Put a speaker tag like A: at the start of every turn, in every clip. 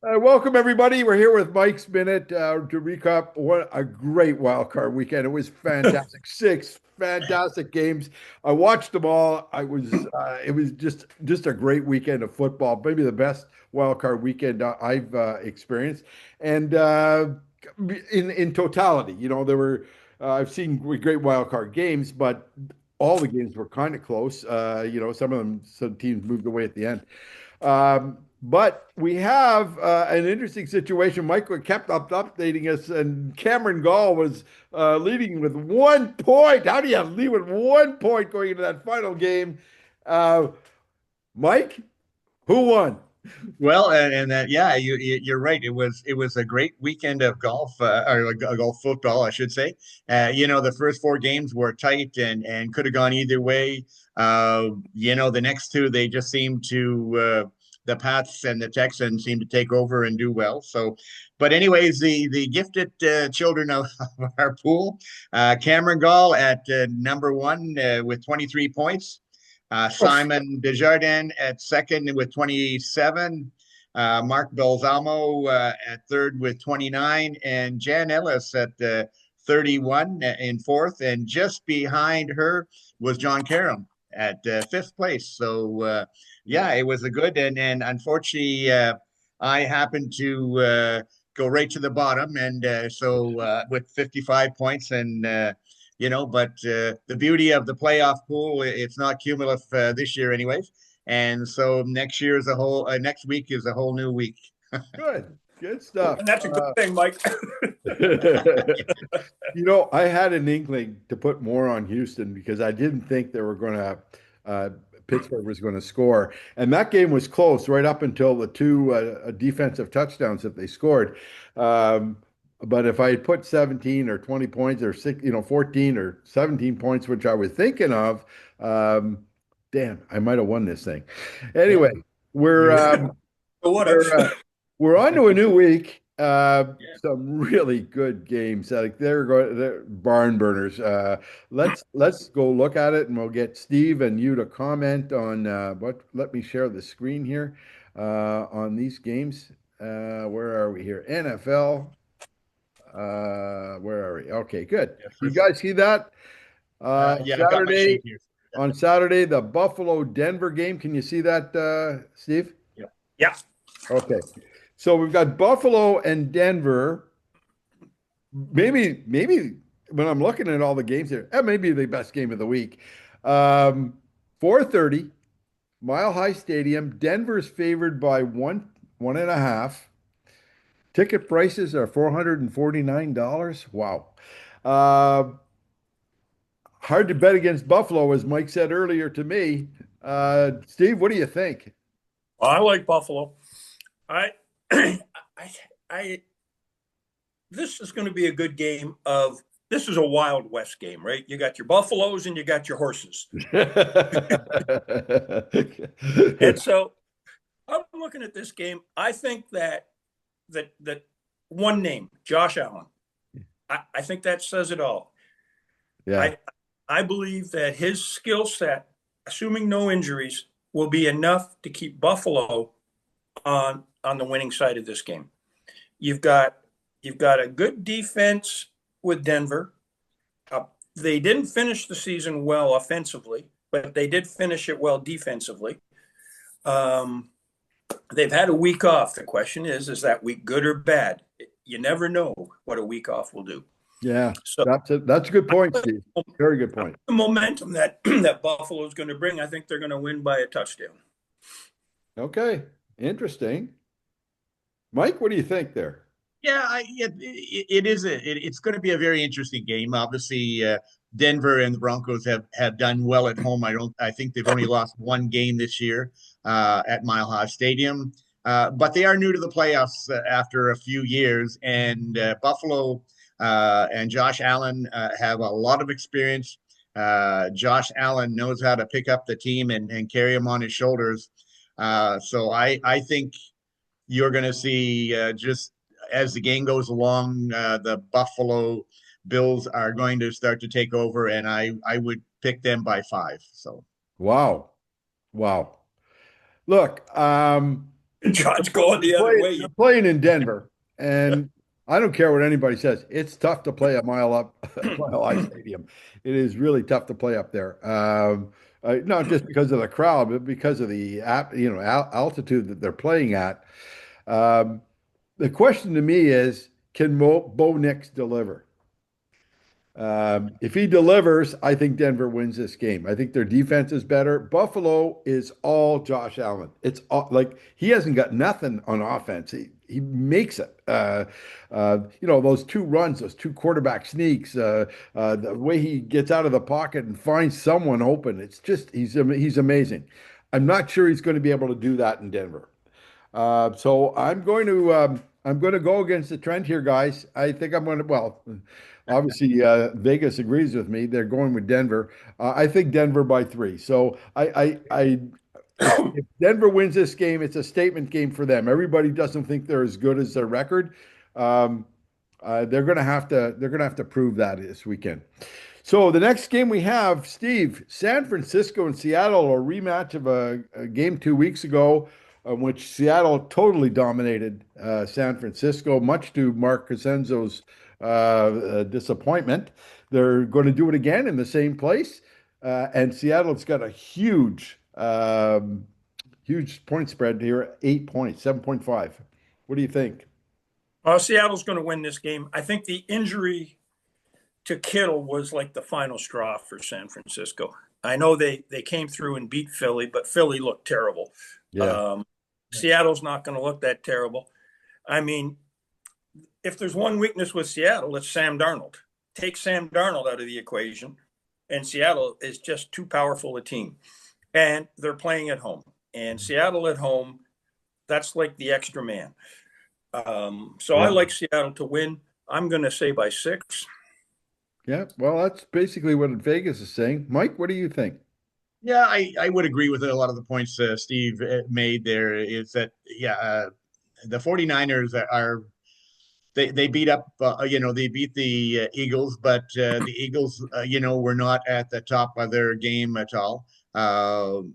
A: Welcome everybody. We're here with Mike's Minute to recap what a great wild card weekend. It was fantastic. Six fantastic games. I watched them all. It was just a great weekend of football. Maybe the best wild card weekend I've experienced. And in totality, there were I've seen great wild card games, but all the games were kind of close. Some teams moved away at the end. But we have an interesting situation. Michael kept updating us, and Cameron Gall was leading with 1 point. How do you lead with 1 point going into that final game? Uh, Mike, who won?
B: Well, and that, yeah, you're right. It was a great weekend of golf, or golf football, I should say. The first four games were tight and could have gone either way. The next two they just seemed to the Pats and the Texans seemed to take over and do well. So, but anyways, the gifted children of our pool, Cameron Gall at number one with 23 points. Simon Desjardins at second with 27. Mark Belzamo at third with 29. And Jan Ellis at 31 in fourth. And just behind her was John Karam at fifth place. So, yeah, it was a good. And unfortunately, I happened to go right to the bottom. And with 55 points but the beauty of the playoff pool, it's not cumulative this year, anyways. And so next week is a whole new week.
A: Good stuff.
C: And that's a good thing, Mike.
A: I had an inkling to put more on Houston because I didn't think they were going to, Pittsburgh was going to score. And that game was close right up until the two defensive touchdowns that they scored. But if I had put 17 or 20 points or 14 or 17 points, which I was thinking of, damn, I might have won this thing. Anyway, we're
C: What
A: we're
C: else?
A: we're on to a new week.
B: Yeah.
A: Some really good games. Like they're barn burners. Let's go look at it, and we'll get Steve and you to comment on what. Let me share the screen here on these games. Where are we here? NFL. Where are we? Okay, good.
B: Yeah,
A: You guys see that?
B: yeah, I've got my sheet
A: Saturday
B: here.
A: on Saturday, the Buffalo Denver game. Can you see that, Steve?
B: Yeah.
C: Yeah.
A: Okay. So we've got Buffalo and Denver. Maybe when I'm looking at all the games here, that may be the best game of the week. 4:30, Mile High Stadium. Denver's favored by 1.5. Ticket prices are $449. Wow. Uh, Hard to bet against Buffalo, as Mike said earlier to me. Steve, what do you think?
C: Well, I like Buffalo. I, I, I. This is going to be a good game. This is a Wild West game, right? You got your Buffaloes and you got your horses, and so I'm looking at this game. I think that one name, Josh Allen. I think that says it all.
A: Yeah.
C: I I believe that his skill set, assuming no injuries, will be enough to keep Buffalo on the winning side of this game. You've got you've got a good defense with Denver. They didn't finish the season well offensively, but they did finish it well defensively. Um, they've had a week off. The question is that week good or bad? You never know what a week off will do.
A: Yeah.
C: So
A: That's a good point, Steve. Very good point.
C: the momentum that that Buffalo is going to bring, I think they're going to win by a touchdown.
A: Okay. Interesting. Mike, what do you think there?
B: Yeah, it's going to be a very interesting game. Obviously, Denver and the Broncos have done well at home. I think they've only lost one game this year at Mile High Stadium. But they are new to the playoffs after a few years, and Buffalo and Josh Allen have a lot of experience. Josh Allen knows how to pick up the team and carry them on his shoulders. So I think you're going to see just as the game goes along, the Buffalo Bills are going to start to take over, and I would pick them by 5. So
A: Wow. Wow. Look,
C: John's going the other way.
A: They're playing in Denver, and I don't care what anybody says. It's tough to play a mile up Mile High Stadium. It is really tough to play up there. Not just because of the crowd, but because of the altitude that they're playing at. Um, the question to me is, can Bo Nix deliver? If he delivers, I think Denver wins this game. I think their defense is better. Buffalo is all Josh Allen. It's all, like he hasn't got nothing on offense. He makes it. Those two runs, those two quarterback sneaks, the way he gets out of the pocket and finds someone open. It's just he's amazing. I'm not sure he's going to be able to do that in Denver. So I'm going to go against the trend here, guys. I think I'm going to, well, obviously Vegas agrees with me. They're going with Denver. I think Denver by 3. So if Denver wins this game, it's a statement game for them. Everybody doesn't think they're as good as their record. Um, they're gonna have to prove that this weekend. So the next game we have, Steve, San Francisco and Seattle, a rematch of a game 2 weeks ago, in which Seattle totally dominated San Francisco, much to Mark Cosenzo's disappointment. They're going to do it again in the same place, and Seattle's got a huge point spread here, 8 points, 7.5. What do you think?
C: Seattle's going to win this game. I think the injury to Kittle was like the final straw for San Francisco. I know they came through and beat Philly, but Philly looked terrible.
A: Yeah.
C: Seattle's not going to look that terrible. I mean, if there's one weakness with Seattle, it's Sam Darnold. Take Sam Darnold out of the equation, and Seattle is just too powerful a team. And they're playing at home. And Seattle at home, that's like the extra man. So I like Seattle to win. I'm going to say by 6.
A: Yeah, well, that's basically what Vegas is saying. Mike, what do you think?
B: Yeah, I would agree with a lot of the points Steve made there. Is that, yeah, the 49ers are they beat up, they beat the Eagles, but the Eagles, were not at the top of their game at all. And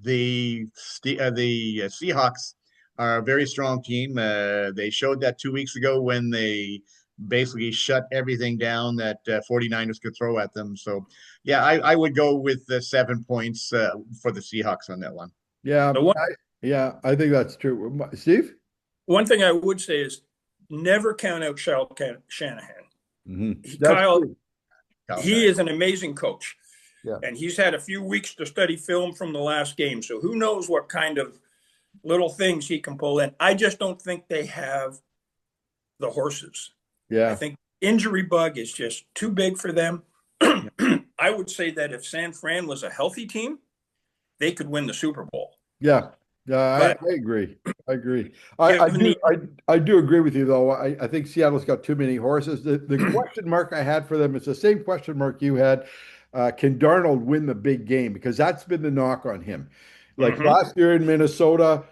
B: the Seahawks are a very strong team. They showed that 2 weeks ago when they basically shut everything down that 49ers could throw at them. So, yeah, I would go with the 7 points for the Seahawks on that one.
A: Yeah,
C: The one,
A: I think that's true. Steve?
C: one thing I would say is never count out Shanahan.
A: Mm-hmm.
C: Kyle,
A: True.
C: he is an amazing coach.
A: Yeah.
C: And he's had a few weeks to study film from the last game. So who knows what kind of little things he can pull in. I just don't think they have the horses.
A: Yeah.
C: I think injury bug is just too big for them. I would say that if San Fran was a healthy team, they could win the Super Bowl.
A: Yeah. I agree. I do agree with you, though. I think Seattle's got too many horses. The question mark I had for them is the same question mark you had. Can Darnold win the big game? Because that's been the knock on him. Like last year in Minnesota,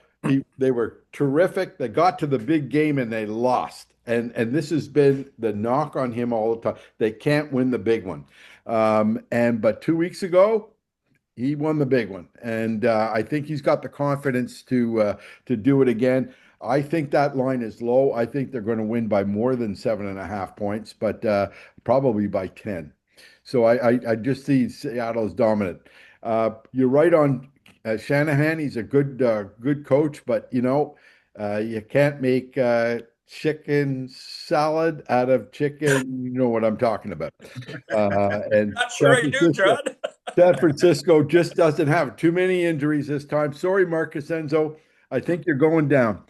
A: they were terrific. They got to the big game and they lost. And this has been the knock on him all the time. They can't win the big one. But 2 weeks ago, he won the big one, and I think he's got the confidence to do it again. I think that line is low. I think they're going to win by more than 7.5 points, but probably by 10. So I just see Seattle's dominant. You're right on Shanahan. He's a good coach, but you can't make chicken salad out of chicken. You know what I'm talking about. And
C: Not sure I do, John.
A: San Francisco just doesn't have too many injuries this time. Sorry, Marcus Enzo. I think you're going down.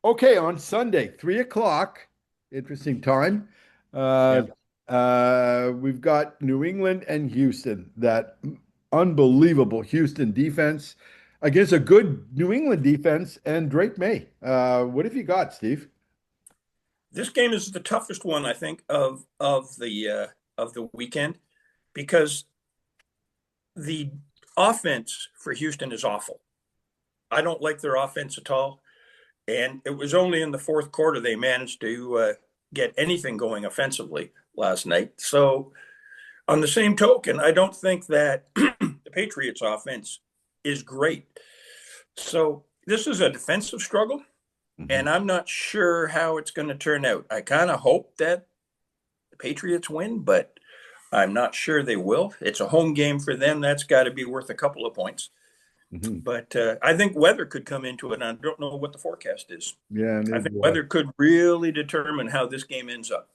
A: Okay, on Sunday, 3 o'clock. Interesting time. We've got New England and Houston. That unbelievable Houston defense against a good New England defense and Drake May. What have you got, Steve?
C: This game is the toughest one, I think, of the weekend, because the offense for Houston is awful. I don't like their offense at all. And it was only in the fourth quarter they managed to get anything going offensively last night. So on the same token, I don't think that the Patriots offense is great. So this is a defensive struggle, and I'm not sure how it's going to turn out. I kind of hope that the Patriots win, but I'm not sure they will. It's a home game for them. That's got to be worth a couple of points.
A: Mm-hmm.
C: But I think weather could come into it. And I don't know what the forecast is.
A: Yeah,
C: I think weather could really determine how this game ends up.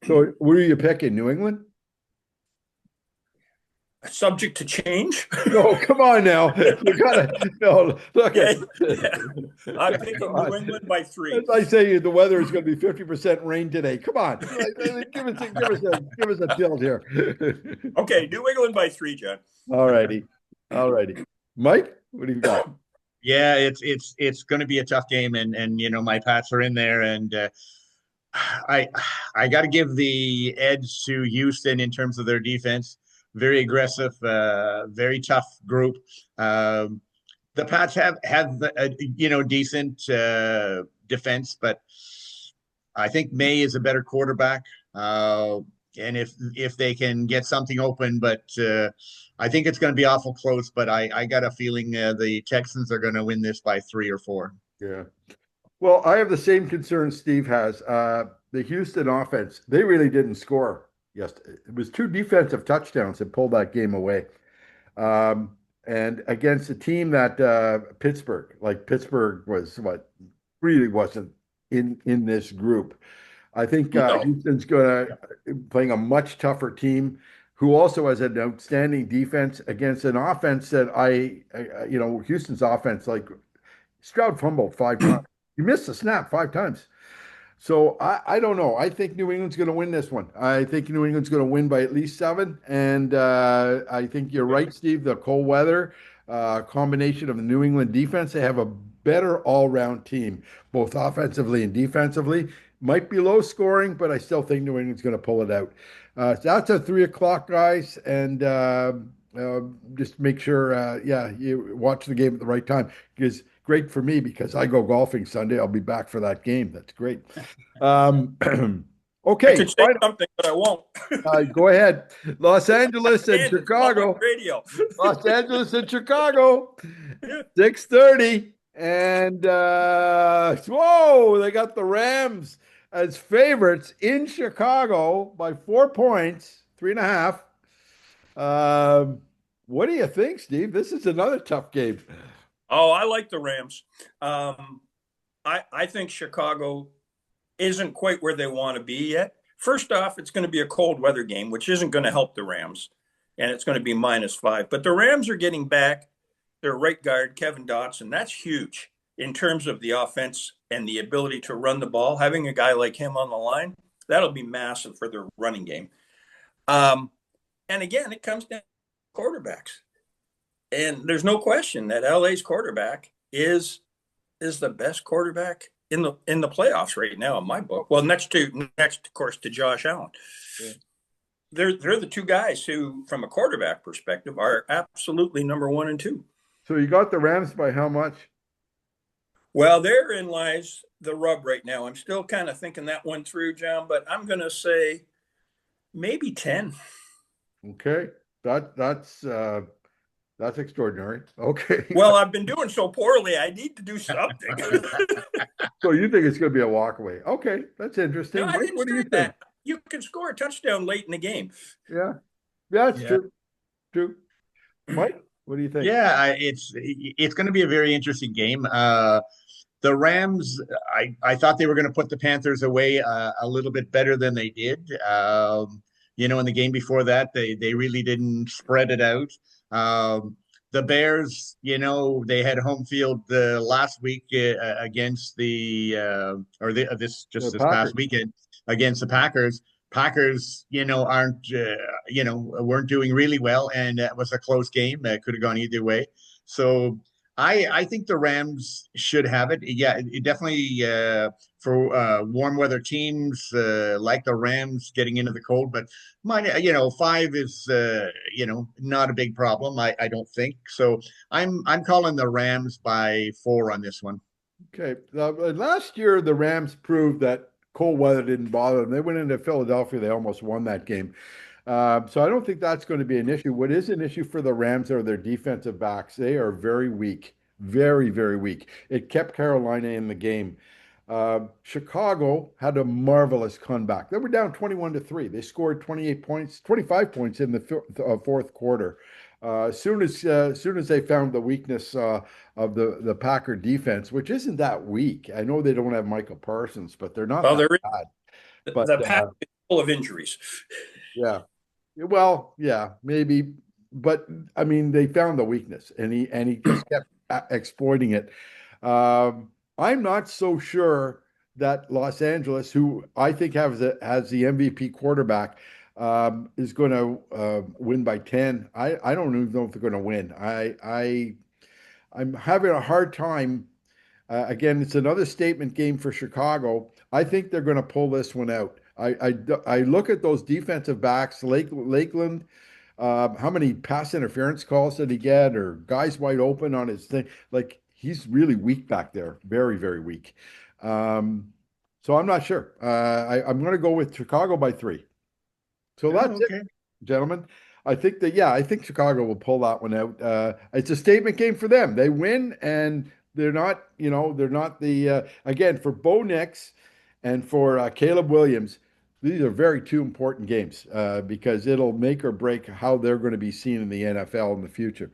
A: So, what are you picking? New England?
C: Subject to change.
A: No, come on now. You gotta no look
C: Yeah,
A: at
C: yeah. I'm picking New England by 3.
A: As I say, the weather is going to be 50% rain today. Come on, give us a tilt here.
C: Okay, New England by 3, John.
A: All righty, Mike, what do you got?
B: Yeah, it's going to be a tough game, and my Pats are in there, and I I got to give the edge to Houston in terms of their defense. Very aggressive, very tough group. The Pats have decent defense, but I think May is a better quarterback. And if they can get something open, but I think it's going to be awful close. But I got a feeling the Texans are going to win this by 3 or 4.
A: Yeah. Well, I have the same concern Steve has. The Houston offense, they really didn't score. Yes, it was 2 defensive touchdowns that pulled that game away. And against a team that Pittsburgh was really wasn't in this group. I think Houston's going to playing a much tougher team who also has an outstanding defense against an offense that Houston's offense, like Stroud fumbled 5 times. He missed the snap 5 times. So I don't know. I think New England's going to win this one. I think New England's going to win by at least 7. And I think you're right, Steve. The cold weather combination of the New England defense, they have a better all-round team, both offensively and defensively. Might be low scoring, but I still think New England's going to pull it out. So that's at 3 o'clock, guys. And just make sure, you watch the game at the right time because great for me because I go golfing Sunday. I'll be back for that game. That's great. Okay.
C: I could say something, but I won't.
A: Go ahead. Los Angeles and Chicago.
C: Radio.
A: Los Angeles and Chicago. 6:30. And whoa, they got the Rams as favorites in Chicago by 4 points, 3.5. What do you think, Steve? This is another tough game.
C: Oh, I like the Rams. I think Chicago isn't quite where they want to be yet. First off, it's going to be a cold weather game, which isn't going to help the Rams, and it's going to be -5. But the Rams are getting back their right guard, Kevin Dotson. That's huge in terms of the offense and the ability to run the ball. Having a guy like him on the line, that'll be massive for their running game. And again, it comes down to quarterbacks. And there's no question that LA's quarterback is the best quarterback in the playoffs right now in my book. Well, next of course to Josh Allen. Yeah. They're the 2 guys who, from a quarterback perspective, are absolutely number 1 and 2.
A: So you got the Rams by how much?
C: Well, therein lies the rub right now. I'm still kind of thinking that one through, John, but I'm going to say maybe 10.
A: Okay, that's extraordinary. Okay.
C: Well, I've been doing so poorly. I need to do something.
A: So you think it's going to be a walkaway? Okay, that's interesting.
C: No,
A: Mike, what do you think? That.
C: You can score a touchdown late in the game.
A: Yeah, that's true. True. Mike, what do you think?
B: Yeah, it's going to be a very interesting game. The Rams, I thought they were going to put the Panthers away a little bit better than they did. In the game before that, they really didn't spread it out. The Bears, they had home field last week against this past weekend against the Packers. Packers, weren't doing really well, and it was a close game. It could have gone either way. So I think the Rams should have it. Yeah, it definitely for warm weather teams like the Rams getting into the cold. But 5 is not a big problem. I don't think so. I'm calling the Rams by 4 on this one.
A: Okay, last year the Rams proved that cold weather didn't bother them. They went into Philadelphia. They almost won that game. So I don't think that's going to be an issue. What is an issue for the Rams are their defensive backs. They are very weak. very, very weak. It kept Carolina in the game. Chicago had a marvelous comeback. They were down 21-3. They scored 28 points, 25 points in the fourth quarter. As soon as they found the weakness of the Packer defense, which isn't that weak. I know they don't have Michael Parsons, but they're not
C: Well,
A: that
C: there is
A: bad. But
C: the pack is full of injuries.
A: yeah, well, yeah, maybe, but I mean, they found the weakness, and he just kept exploiting it. I'm not so sure that Los Angeles, who I think has the MVP quarterback, is going to win by 10. I don't even know if they're going to win. I'm having a hard time. Again, it's another statement game for Chicago. I think they're going to pull this one out. I look at those defensive backs, Lakeland. How many pass interference calls did he get, or guys wide open on his thing? Like he's really weak back there, very, very weak. So I'm not sure. I'm going to go with Chicago by 3. So
B: Oh,
A: that's it,
B: okay.
A: gentlemen. I think Chicago will pull that one out. It's a statement game for them. They win, and they're not again for Bo Nix and for Caleb Williams. These are very two important games because it'll make or break how they're going to be seen in the NFL in the future.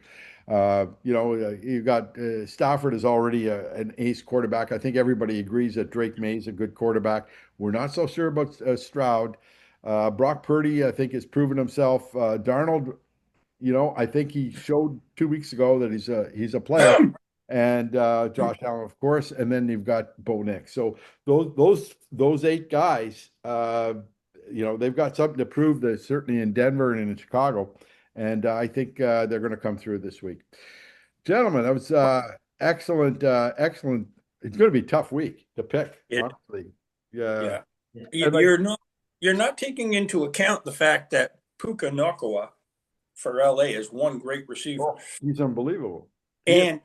A: You've got Stafford is already an ace quarterback. I think everybody agrees that Drake May is a good quarterback. We're not so sure about Stroud. Brock Purdy, I think, has proven himself. Darnold, I think he showed 2 weeks ago that he's a player. And Josh Allen, of course, and then you've got Bo Nix. So those 8 guys, they've got something to prove. That certainly in Denver and in Chicago, and I think they're going to come through this week. Gentlemen, that was excellent. Excellent. It's going to be a tough week to pick,
C: It,
A: honestly. Yeah.
C: yeah.
A: And like,
C: You're not taking into account the fact that Puka Nacua for LA is one great receiver.
A: oh, he's unbelievable. He is.
C: And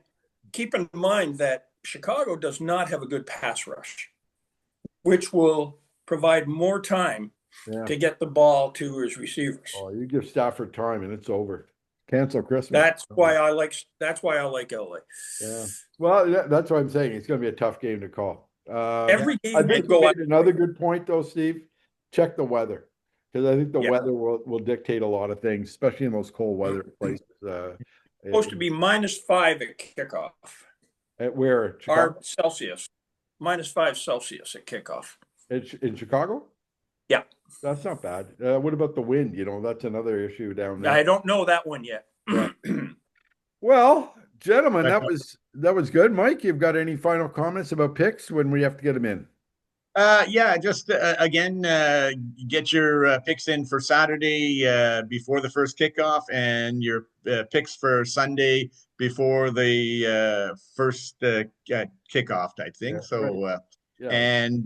C: keep in mind that Chicago does not have a good pass rush, which will provide more time
A: Yeah.
C: to get the ball to his receivers.
A: Oh, you give Stafford time and it's over. Cancel Christmas.
C: That's why I like LA.
A: Yeah. Well, that's what I'm saying. It's going to be a tough game to call.
C: Every
A: I
C: game
A: think
C: could
A: you
C: go out.
A: made another good point, though, Steve. Check the weather because I think the
C: Yeah.
A: weather will dictate a lot of things, especially in those cold weather places.
C: Supposed to be -5 at kickoff.
A: At where?
C: Our
A: Chicago?
C: Celsius, -5 Celsius at kickoff.
A: In Chicago?
C: Yeah.
A: That's not bad. What about the wind? That's another issue down there.
C: I don't know that one yet.
A: Yeah. Well, gentlemen,
B: But,
A: that was good. Mike, you've got any final comments about picks when we have to get them in?
B: yeah, just again, get your picks in for Saturday before the first kickoff, and your picks for Sunday before the first kickoff type
A: Yeah,
B: thing. So,
A: right. Yeah.
B: and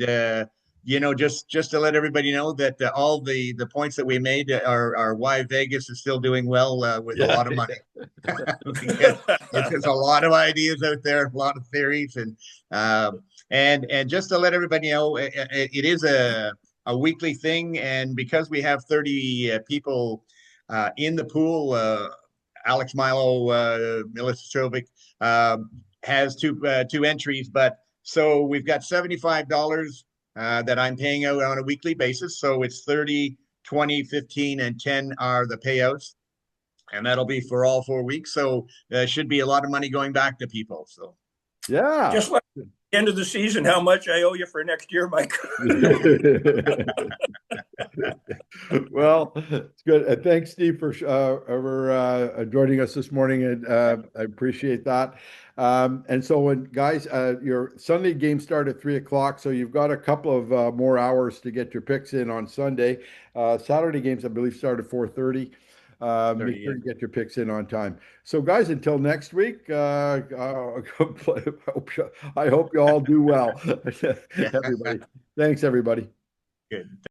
B: just to let everybody know that all the points that we made are why Vegas is still doing well with a lot of money. Because there's a lot of ideas out there, a lot of theories, and just to let everybody know, it is a weekly thing, and because we have 30 people in the pool, Alex Milo, Melissa Chovic has two entries, but so we've got $75 that I'm paying out on a weekly basis. So it's 30, 20, 15, and 10 are the payouts. And that'll be for all 4 weeks. So there should be a lot of money going back to people. So
A: Yeah.
C: Just like the end of the season, how much I owe you for next year, Mike.
A: Well, it's good. Thanks, Steve, for joining us this morning, and I appreciate that. And so, guys, your Sunday games start at 3 o'clock, so you've got a couple of more hours to get your picks in on Sunday. Saturday games, I believe, start at 4:30. Make sure you get your picks in on time. So, guys, until next week, I hope you all do well. Everybody, thanks, everybody.
B: Good.